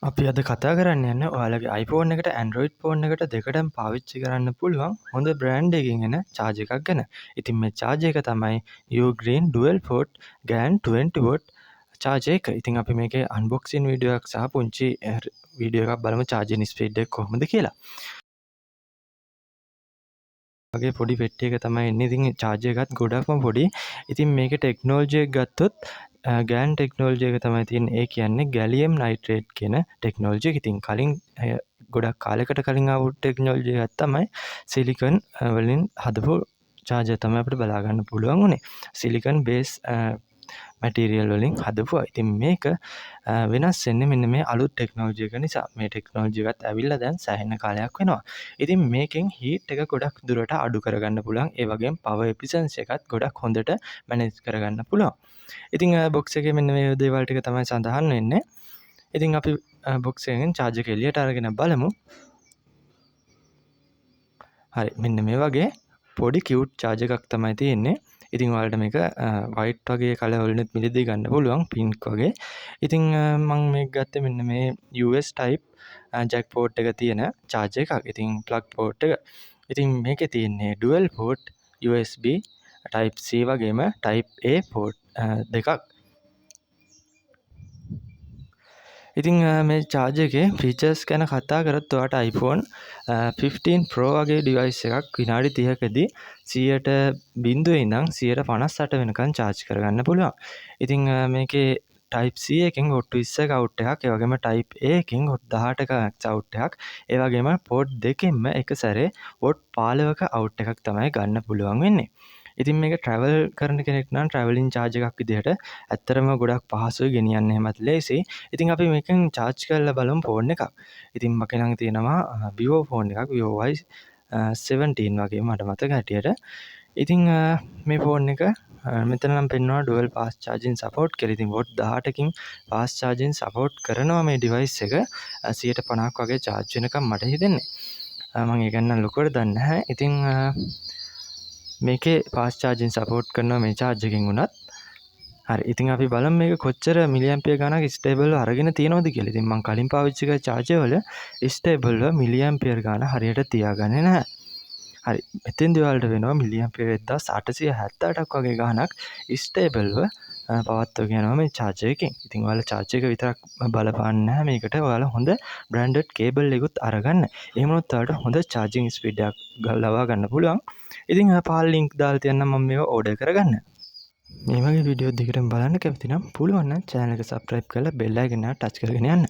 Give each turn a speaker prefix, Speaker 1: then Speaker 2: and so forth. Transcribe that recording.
Speaker 1: අපි අද කතා කරන්න යන්නේ ඔයාලගේ iPhone එකට Android phone එකට දෙකටම පාවිච්චි කරන්න පුළුවන් හොඳ බ්‍රෑන්ඩ් එකකින් එන charge එකක් ගැන. ඉතින් මේ charge එක තමයි Ugreen Dual Port GAN 20 watt charge එක. ඉතින් අපි මේකේ unboxing වීඩියෝ එකක් සහ පුංචි වීඩියෝ එකක් බලමු charging speed එක කොහොමද කියලා. වගේ පොඩි පෙට්ටියක තමයි එන්නේ. ඉතින් charge එකත් ගොඩක්ම පොඩි. ඉතින් මේකේ ටෙක්නොලොජි එක ගත්තොත් GAN ටෙක්නොලොජි එක තමයි තියෙන්නේ. ඒ කියන්නේ gallium nitrate කියන ටෙක්නොලොජි එක. ඉතින් කලින් ගොඩක් කාලයකට කලින් ආපු ටෙක්නොලොජි එකක් තමයි සිලිකන් වලින් හදපු charger තමයි අපිට බලා ගන්න පුළුවන් උනේ. සිලිකන් බේස් මැටීරියල් වලින් හදපුවා. ඉතින් මේක වෙනස් වෙන්නේ මෙන්න මේ අලුත් ටෙක්නොලොජි එක නිසා. මේ ටෙක්නොලොජි එකත් ඇවිල්ලා දැන් සෑහෙන කාලයක් වෙනවා. ඉතින් මේකෙන් හීට් එක ගොඩක් දුරට අඩු කරගන්න පුළුවන්. ඒ වගේම පවර් එෆිෂියන්සි එකත් ගොඩක් හොඳට මැනේජ් කරගන්න පුළුවන්. ඉතින් බොක්ස් එකේ මෙන්න මේ දේවල් ටික තමයි සඳහන් වෙන්නේ. ඉතින් අපි බොක්ස් එකෙන් charge එක එළියට අරගෙන බලමු. හරි මෙන්න මේ වගේ පොඩි කියුට් charge එකක් තමයි තියෙන්නේ. ඉතින් ඔයාලට මේක white වගේ කලර් වලිනුත් මිලදී ගන්න පුළුවන් pink වගේ. ඉතින් මම මේක ගත්තේ මෙන්න මේ US type jack port එක තියෙන charge එකක්. ඉතින් plug port එක. ඉතින් මේකේ තියෙන්නේ dual port USB type C වගේම type A port දෙකක්. ඉතින් මේ charge එකේ features ගැන කතා කරත් ඔයාට iPhone 15 Pro වගේ device එකක් විනාඩි 30කදී 100% ඉඳන් 158 වෙනකන් charge කරගන්න පුළුවන්. ඉතින් මේකේ Type C එකෙන් ඔට්ටු 20ක out එකක්, ඒ වගේම Type A එකෙන් ඔට්ටු 18ක out එකක්, ඒ වගේම port දෙකෙන්ම එක සැරේ watt 15ක out එකක් තමයි ගන්න පුළුවන් වෙන්නේ. ඉතින් මේක travel කරන කෙනෙක් නම් traveling charge එකක් විදිහට ඇත්තරම ගොඩක් පහසුයි ගෙනියන්න එහෙමත් ලේසි. ඉතින් අපි මේකෙන් charge කරලා බලමු ෆෝන් එකක්. ඉතින් මගේ ළඟ තියෙනවා Vivo ෆෝන් එකක්, Vivo Y17 වගේ මට මතක හැටියට. ඉතින් මේ ෆෝන් එක මෙතන නම් පෙන්වනවා dual fast charging support කියලා. ඉතින් watt 18කින් fast charging support කරනවා මේ device එක. 150ක් වගේ charge වෙනකම් මට හිතෙන්නේ. මම ඒක ගැන ලොකුවට දන්නේ නැහැ. ඉතින් මේකේ fast charging support කරනවා මේ charge එකකින් උනත්. හරි ඉතින් අපි බලමු මේක කොච්චර මිලි ඇම්පියර් ගණනක් ස්ටේබල්ව අරගෙන තියෙනවද කියලා. ඉතින් මම කලින් පාවිච්චි කරපු charger වල ස්ටේබල්ව මිලි ඇම්පියර් ගණන හරියට තියාගන්නේ නැහැ. හරි මෙතෙන්දී ඔයාලට වෙනවා මිලි ඇම්පියර් 1878ක් වගේ ගණනක් ස්ටේබල්ව පවත්වාගෙන යනවා මේ charger එකෙන්. ඉතින් ඔයාලා charger එක විතරක් බලපාන්නේ නැහැ මේකට. ඔයාලා හොඳ branded cable එකකුත් අරගන්න. එහෙම වුණොත් ඔයාලට හොඳ charging speed එකක් ලබා ගන්න පුළුවන්. ඉතින් පහළ link දාලා තියන්නම් මම මේක order කරගන්න. මේ වගේ වීඩියෝ දෙකටම බලන්න කැමති නම් පුළුවන් නම් channel එක subscribe කරලා bell icon එක touch කරගෙන යන්න.